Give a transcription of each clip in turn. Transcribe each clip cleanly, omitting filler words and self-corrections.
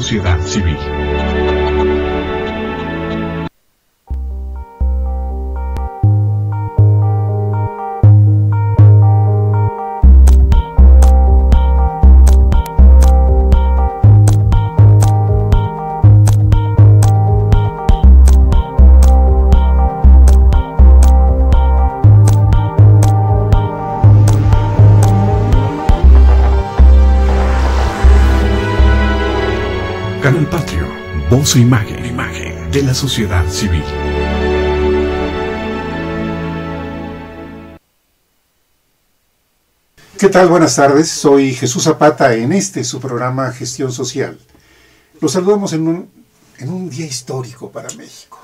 sociedad civil. Canal Patrio, voz e imagen de la sociedad civil. ¿Qué tal? Buenas tardes, soy Jesús Zapata en su programa Gestión Social. Los saludamos en un día histórico para México.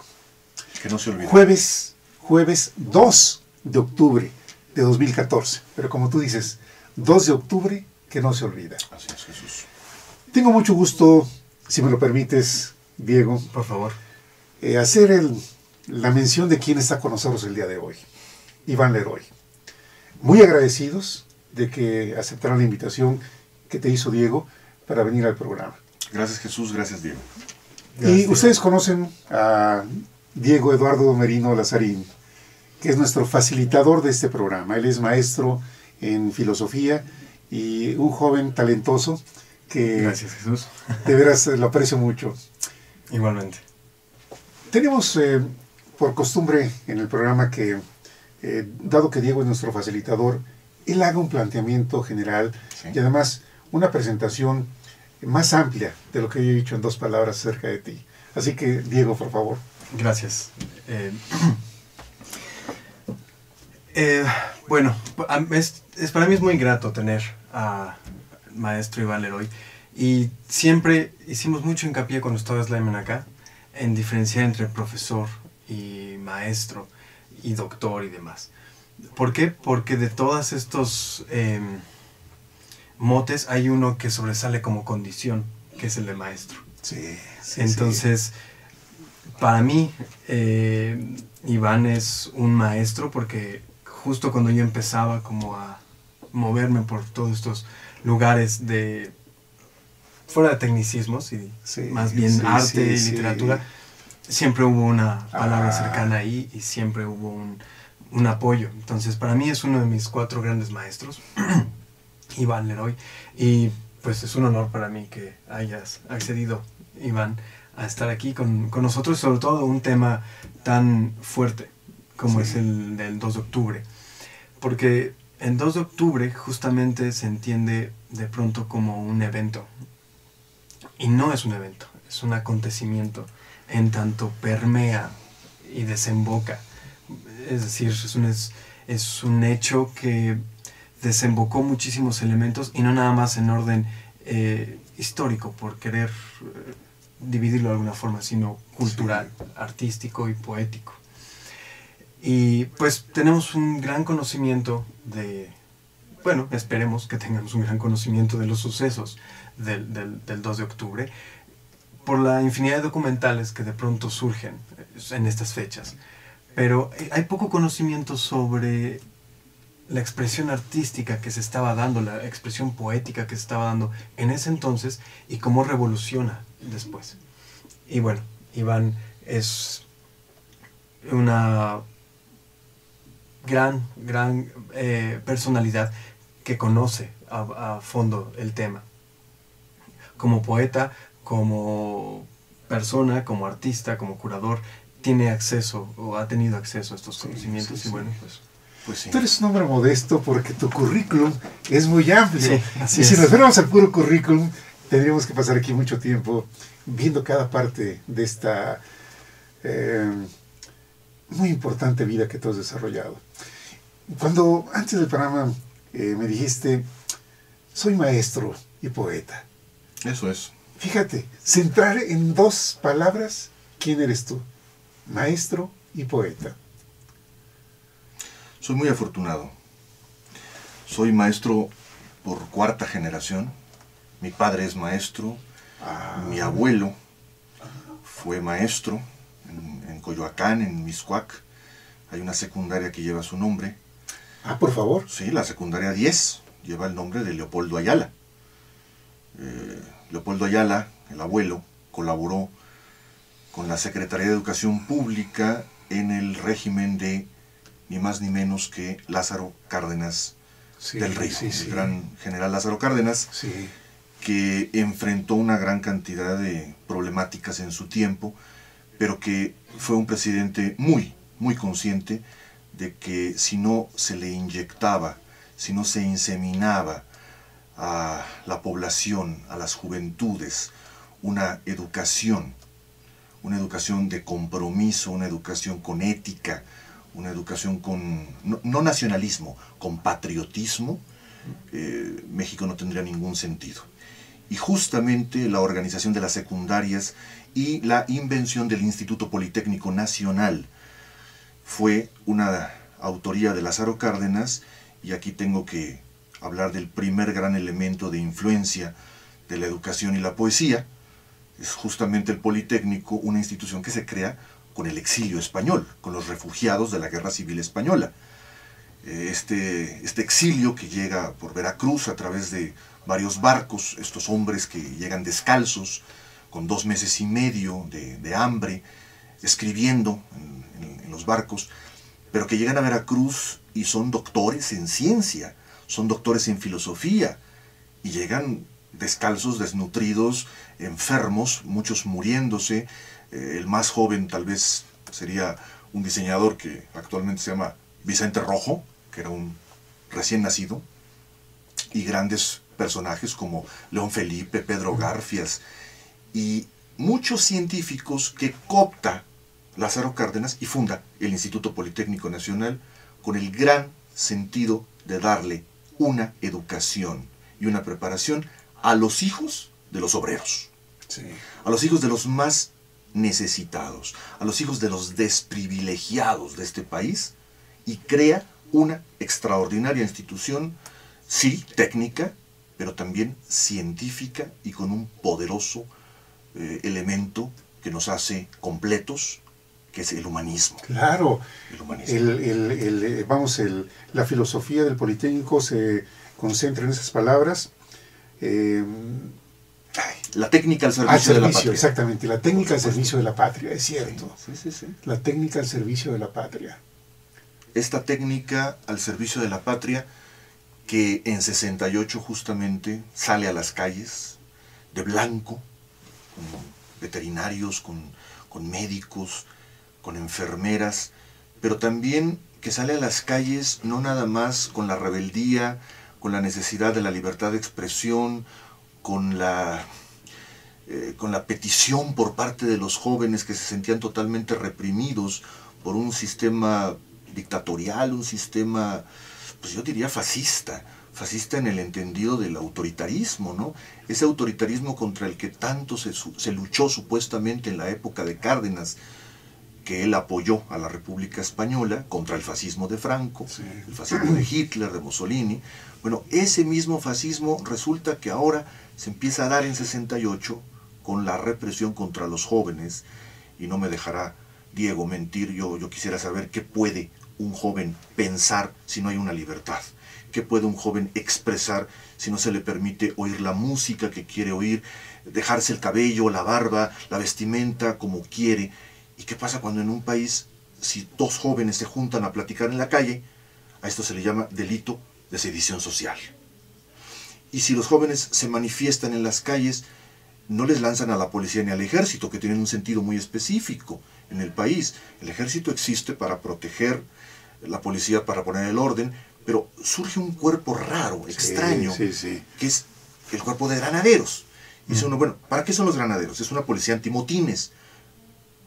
Que no se olvide. Jueves 2 de octubre de 2014. Pero como tú dices, 2 de octubre que no se olvida. Así es, Jesús. Tengo mucho gusto, si me lo permites, Diego, Por favor. hacer la mención de quién está con nosotros el día de hoy. Iván Leroy. Muy agradecidos de que aceptaran la invitación que te hizo Diego para venir al programa. Gracias, Jesús. Gracias, Diego. Y ustedes conocen a Diego Eduardo Merino Lazarín, que es nuestro facilitador de este programa. Él es maestro en filosofía y un joven talentoso que Gracias, Jesús. de veras lo aprecio mucho. Igualmente. Tenemos por costumbre en el programa que, dado que Diego es nuestro facilitador, él haga un planteamiento general Sí. y además una presentación más amplia de lo que yo he dicho en 2 palabras acerca de ti. Así que, Diego, por favor. Gracias. Bueno, para mí es muy grato tener a maestro Iván Leroy, y siempre hicimos mucho hincapié cuando estaba Slayman acá en diferenciar entre profesor y maestro y doctor y demás. ¿Por qué? Porque de todos estos motes hay uno que sobresale como condición, que es el de maestro. Sí, Entonces, para mí, Iván es un maestro, porque justo cuando yo empezaba como a moverme por todos estos lugares de fuera de tecnicismos y más bien arte y literatura, siempre hubo una palabra cercana ahí y siempre hubo un apoyo. Entonces, para mí es uno de mis 4 grandes maestros, Iván Leroy, y pues es un honor para mí que hayas accedido, Iván, a estar aquí con nosotros, sobre todo un tema tan fuerte como es el del 2 de octubre. Porque el 2 de octubre justamente se entiende de pronto como un evento. Y no es un evento, es un acontecimiento en tanto permea y desemboca. Es decir, es un hecho que desembocó muchísimos elementos, y no nada más en orden histórico, por querer dividirlo de alguna forma, sino cultural, artístico y poético. Y pues tenemos un gran conocimiento bueno, esperemos que tengamos un gran conocimiento de los sucesos del 2 de octubre, por la infinidad de documentales que de pronto surgen en estas fechas. Pero hay poco conocimiento sobre la expresión artística que se estaba dando, la expresión poética que se estaba dando en ese entonces y cómo revoluciona después. Y bueno, Iván es una gran personalidad que conoce a fondo el tema. Como poeta, como persona, como artista, como curador, tiene acceso o ha tenido acceso a estos conocimientos. Y bueno, pues sí. Tú eres un hombre modesto porque tu currículum es muy amplio. Sí, así y si es. nos fuéramos al puro currículum, tendríamos que pasar aquí mucho tiempo viendo cada parte de esta muy importante vida que tú has desarrollado. Cuando antes del programa me dijiste, soy maestro y poeta. Eso es. Fíjate, centrar en 2 palabras, ¿quién eres tú? Maestro y poeta. Soy muy afortunado. Soy maestro por 4ª generación. Mi padre es maestro. Mi abuelo fue maestro en Coyoacán, en Mixcoac. Hay una secundaria que lleva su nombre. Por favor. Sí, la secundaria 10 lleva el nombre de Leopoldo Ayala. Leopoldo Ayala el abuelo, colaboró con la Secretaría de Educación Pública en el régimen de ni más ni menos que Lázaro Cárdenas del Río, el gran general Lázaro Cárdenas, que enfrentó una gran cantidad de problemáticas en su tiempo, pero que fue un presidente muy consciente de que si no se le inyectaba, si no se inseminaba a la población, a las juventudes, una educación de compromiso, una educación con ética, una educación con, no nacionalismo, con patriotismo, México no tendría ningún sentido. Y justamente la organización de las secundarias y la invención del Instituto Politécnico Nacional fue una autoría de Lázaro Cárdenas, y aquí tengo que hablar del primer gran elemento de influencia de la educación y la poesía. Es justamente el Politécnico, una institución que se crea con el exilio español, con los refugiados de la Guerra Civil Española. Este exilio que llega por Veracruz a través de varios barcos, estos hombres que llegan descalzos, con 2 meses y medio de hambre, escribiendo en los barcos, pero que llegan a Veracruz y son doctores en ciencia, son doctores en filosofía, y llegan descalzos, desnutridos, enfermos, muchos muriéndose. El más joven tal vez sería un diseñador que actualmente se llama Vicente Rojo, que era un recién nacido, y grandes personajes como León Felipe, Pedro Garfias, y muchos científicos que coopta Lázaro Cárdenas y funda el Instituto Politécnico Nacional con el gran sentido de darle una educación y una preparación a los hijos de los obreros, a los hijos de los más necesitados, a los hijos de los desprivilegiados de este país, y crea una extraordinaria institución, sí, técnica, pero también científica y con un poderoso elemento que nos hace completos, que es el humanismo. Claro, el humanismo. La filosofía del Politécnico se concentra en esas palabras. La técnica al servicio de la patria. Exactamente, la técnica al servicio de la patria, es cierto. Sí. La técnica al servicio de la patria. Esta técnica al servicio de la patria, que en 68 justamente sale a las calles de blanco, con veterinarios, con médicos, con enfermeras, pero también que sale a las calles no nada más con la rebeldía, con la necesidad de la libertad de expresión, con la petición por parte de los jóvenes que se sentían totalmente reprimidos por un sistema dictatorial, un sistema, pues yo diría fascista en el entendido del autoritarismo, ¿no? Ese autoritarismo contra el que tanto se luchó supuestamente en la época de Cárdenas, que él apoyó a la República Española contra el fascismo de Franco, el fascismo de Hitler, de Mussolini. Bueno, ese mismo fascismo resulta que ahora se empieza a dar en 68 con la represión contra los jóvenes, y no me dejará Diego mentir, yo quisiera saber qué puede un joven pensar si no hay una libertad, qué puede un joven expresar si no se le permite oír la música que quiere oír, dejarse el cabello, la barba, la vestimenta como quiere. ¿Y qué pasa cuando en un país, si 2 jóvenes se juntan a platicar en la calle, a esto se le llama delito de sedición social? Y si los jóvenes se manifiestan en las calles, no les lanzan a la policía ni al ejército, que tienen un sentido muy específico en el país. El ejército existe para proteger, la policía para poner el orden, pero surge un cuerpo raro, extraño, que es el cuerpo de granaderos. Y dice uno, bueno, ¿para qué son los granaderos? Es una policía antimotines,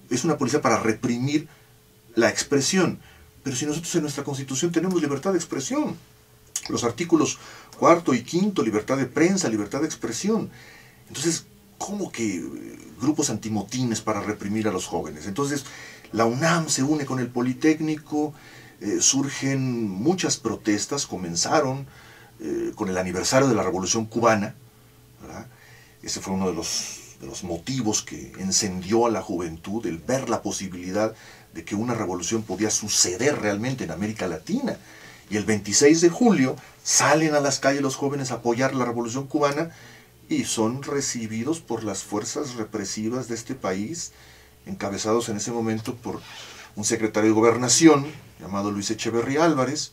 es una policía para reprimir la expresión. Pero si nosotros en nuestra Constitución tenemos libertad de expresión, los artículos 4 y 5, libertad de prensa, libertad de expresión. Entonces, ¿cómo que grupos antimotines para reprimir a los jóvenes? Entonces, la UNAM se une con el Politécnico, surgen muchas protestas, comenzaron con el aniversario de la Revolución Cubana, ¿verdad? Ese fue uno de los motivos que encendió a la juventud, el ver la posibilidad de que una revolución podía suceder realmente en América Latina. Y el 26 de julio salen a las calles los jóvenes a apoyar la Revolución Cubana, y son recibidos por las fuerzas represivas de este país, encabezados en ese momento por un secretario de Gobernación llamado Luis Echeverría Álvarez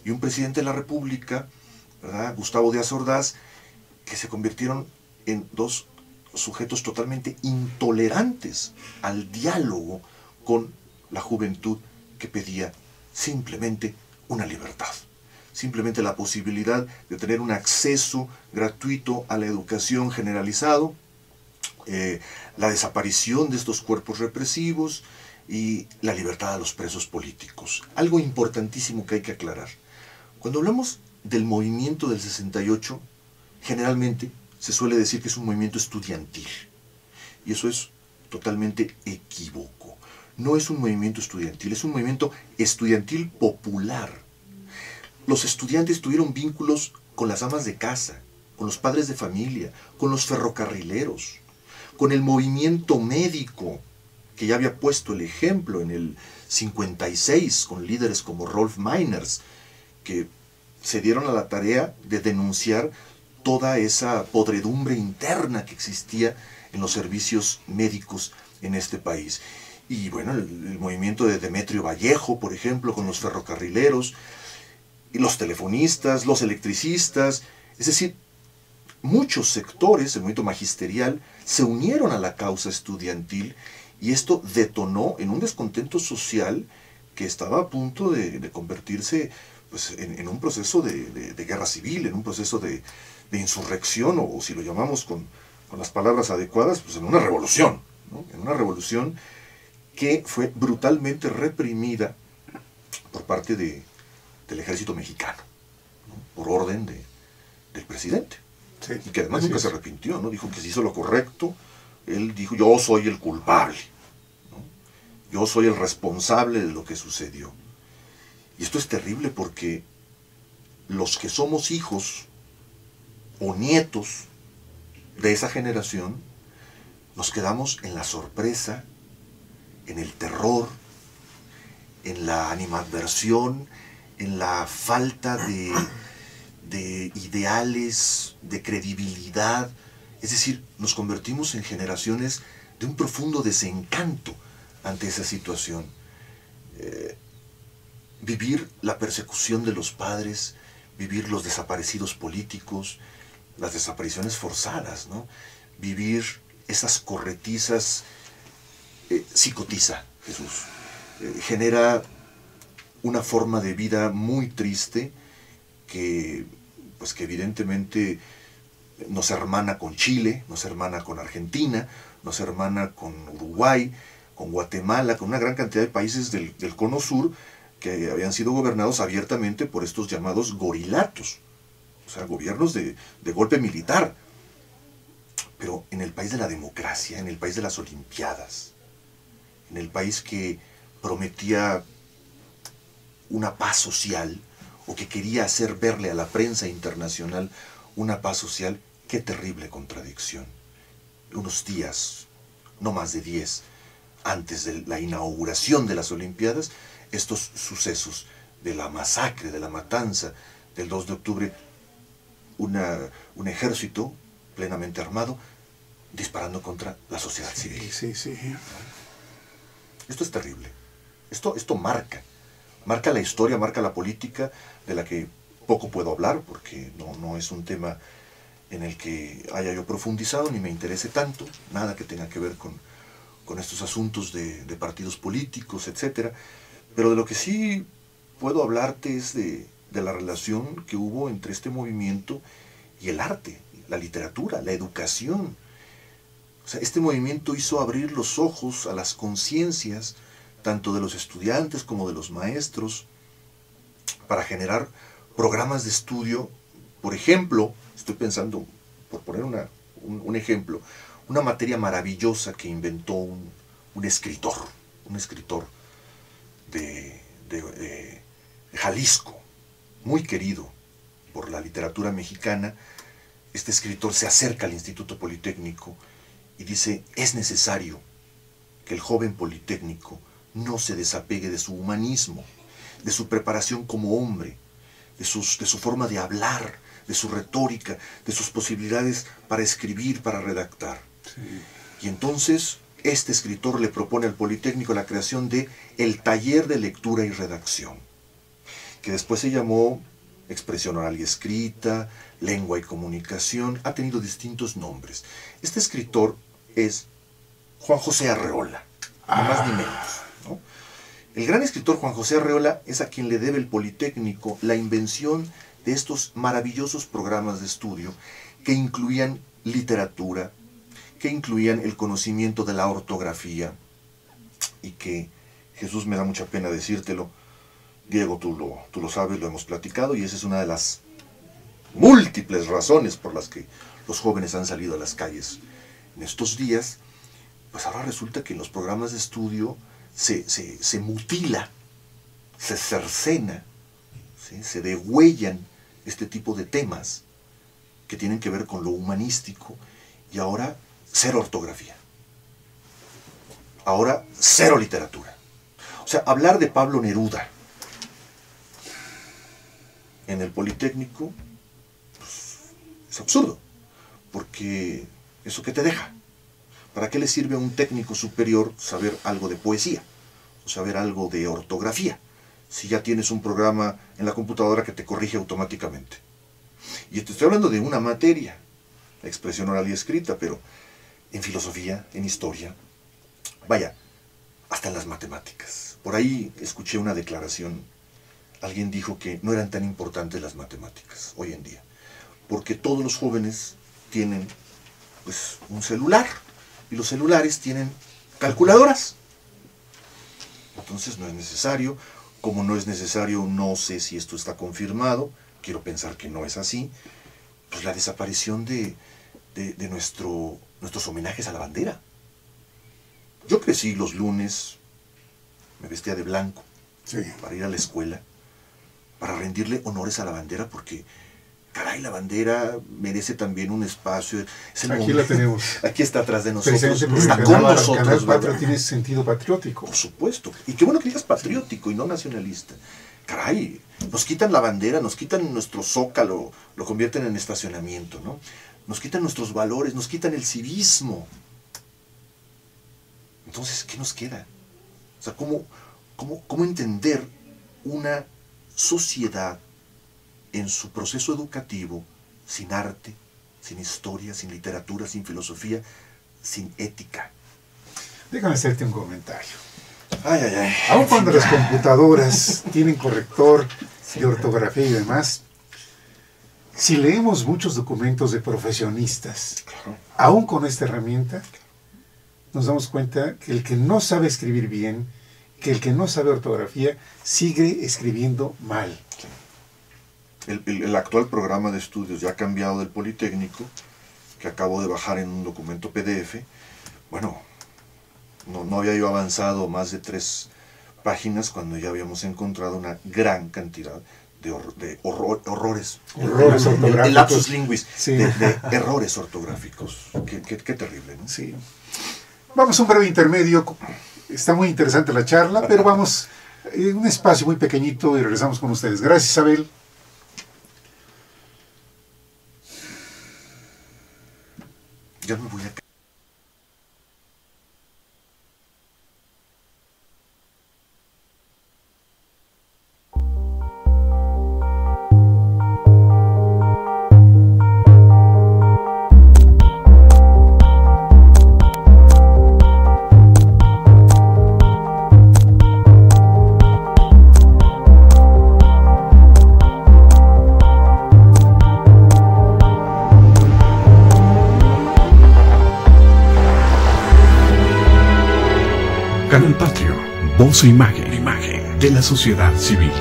y un presidente de la República, ¿verdad?, Gustavo Díaz Ordaz, que se convirtieron en dos sujetos totalmente intolerantes al diálogo con la juventud que pedía simplemente una libertad, simplemente la posibilidad de tener un acceso gratuito a la educación generalizado, la desaparición de estos cuerpos represivos y la libertad a los presos políticos. Algo importantísimo que hay que aclarar. Cuando hablamos del movimiento del 68, generalmente se suele decir que es un movimiento estudiantil. Y eso es totalmente equívoco. No es un movimiento estudiantil, es un movimiento estudiantil popular. Los estudiantes tuvieron vínculos con las amas de casa, con los padres de familia, con los ferrocarrileros, con el movimiento médico, que ya había puesto el ejemplo en el 56, con líderes como Rolf Meiners, que se dieron a la tarea de denunciar toda esa podredumbre interna que existía en los servicios médicos en este país. Y bueno, el movimiento de Demetrio Vallejo, por ejemplo, con los ferrocarrileros, y los telefonistas, los electricistas, es decir, muchos sectores del movimiento magisterial se unieron a la causa estudiantil y esto detonó en un descontento social que estaba a punto de convertirse pues, en un proceso de guerra civil, en un proceso de insurrección, o si lo llamamos con las palabras adecuadas, pues en una revolución, ¿no? En una revolución que fue brutalmente reprimida por parte del ejército mexicano, ¿no?, por orden del presidente. Sí, y que además nunca se arrepintió, ¿no? Dijo que se hizo lo correcto. Él dijo, yo soy el culpable, ¿no? Yo soy el responsable de lo que sucedió. Y esto es terrible porque los que somos hijos o nietos de esa generación, nos quedamos en la sorpresa, en el terror, en la animadversión, en la falta de ideales, de credibilidad. Es decir, nos convertimos en generaciones de un profundo desencanto ante esa situación. Vivir la persecución de los padres, vivir los desaparecidos políticos, las desapariciones forzadas, ¿no? Vivir esas corretizas, psicotiza, Jesús. Genera una forma de vida muy triste que evidentemente nos hermana con Chile, nos hermana con Argentina, nos hermana con Uruguay, con Guatemala, con una gran cantidad de países del Cono Sur que habían sido gobernados abiertamente por estos llamados gorilatos, o sea, gobiernos de golpe militar. Pero en el país de la democracia, en el país de las Olimpiadas, en el país que prometía una paz social, o que quería hacer verle a la prensa internacional una paz social, qué terrible contradicción. Unos días, no más de 10, antes de la inauguración de las Olimpiadas, estos sucesos de la masacre, de la matanza del 2 de octubre, un ejército plenamente armado disparando contra la sociedad civil. Sí, sí. Esto es terrible. Esto marca la historia, marca la política, de la que poco puedo hablar, porque no es un tema en el que haya yo profundizado, ni me interese tanto, nada que tenga que ver con estos asuntos de partidos políticos, etc. Pero de lo que sí puedo hablarte es de la relación que hubo entre este movimiento y el arte, la literatura, la educación. O sea, este movimiento hizo abrir los ojos a las conciencias, tanto de los estudiantes como de los maestros, para generar programas de estudio. Por ejemplo, estoy pensando, por poner un ejemplo, una materia maravillosa que inventó un escritor de Jalisco, muy querido por la literatura mexicana. Este escritor se acerca al Instituto Politécnico y dice, es necesario que el joven politécnico no se desapegue de su humanismo, de su preparación como hombre, de su forma de hablar, de su retórica, de sus posibilidades para escribir, para redactar. Sí. Y entonces este escritor le propone al Politécnico la creación de el Taller de Lectura y Redacción, que después se llamó Expresión Oral y Escrita, Lengua y Comunicación, ha tenido distintos nombres. Este escritor es Juan José Arreola, ni más ni menos, ¿no? El gran escritor Juan José Arreola es a quien le debe el Politécnico la invención de estos maravillosos programas de estudio que incluían literatura, que incluían el conocimiento de la ortografía, y que, Jesús, me da mucha pena decírtelo, Diego, tú lo sabes, lo hemos platicado, y esa es una de las múltiples razones por las que los jóvenes han salido a las calles en estos días. Pues ahora resulta que en los programas de estudio se mutila, se cercena, ¿sí? Se degüellan este tipo de temas que tienen que ver con lo humanístico, y ahora cero ortografía, ahora cero literatura. O sea, hablar de Pablo Neruda en el Politécnico, pues, es absurdo, porque ¿eso qué te deja? ¿Para qué le sirve a un técnico superior saber algo de poesía o saber algo de ortografía si ya tienes un programa en la computadora que te corrige automáticamente? Y te estoy hablando de una materia, expresión oral y escrita, pero en filosofía, en historia, vaya, hasta en las matemáticas. Por ahí escuché una declaración, alguien dijo que no eran tan importantes las matemáticas hoy en día, porque todos los jóvenes tienen pues un celular, y los celulares tienen calculadoras. Entonces no es necesario, como no es necesario, no sé si esto está confirmado, quiero pensar que no es así, pues la desaparición de nuestros homenajes a la bandera. Yo crecí los lunes, me vestía de blanco, sí, para ir a la escuela, para rendirle honores a la bandera, porque caray, la bandera merece también un espacio. Aquí la tenemos. Aquí está atrás de nosotros. Está con nosotros. El Canal Patria tiene sentido patriótico. Por supuesto. Y qué bueno que digas patriótico y no nacionalista. Caray, nos quitan la bandera, nos quitan nuestro zócalo, lo convierten en estacionamiento, ¿no? Nos quitan nuestros valores, nos quitan el civismo. Entonces, ¿qué nos queda? O sea, ¿cómo entender una sociedad en su proceso educativo sin arte, sin historia, sin literatura, sin filosofía, sin ética? Déjame hacerte un comentario. Ay, ay, ay. Aun cuando las computadoras tienen corrector de ortografía y demás, si leemos muchos documentos de profesionistas, claro, aún con esta herramienta, nos damos cuenta que el que no sabe escribir bien, que el que no sabe ortografía, sigue escribiendo mal. El actual programa de estudios ya ha cambiado del Politécnico, que acabo de bajar en un documento PDF. Bueno, no había yo avanzado más de 3 páginas cuando ya habíamos encontrado una gran cantidad de horrores ortográficos. El lapsus linguis, sí, de errores ortográficos. Qué terrible, ¿no? Sí. Vamos a un breve intermedio. Está muy interesante la charla, pero vamos en un espacio muy pequeñito y regresamos con ustedes. Gracias, Isabel. Ya me voy a... Canal Patrio, voz e imagen de la sociedad civil.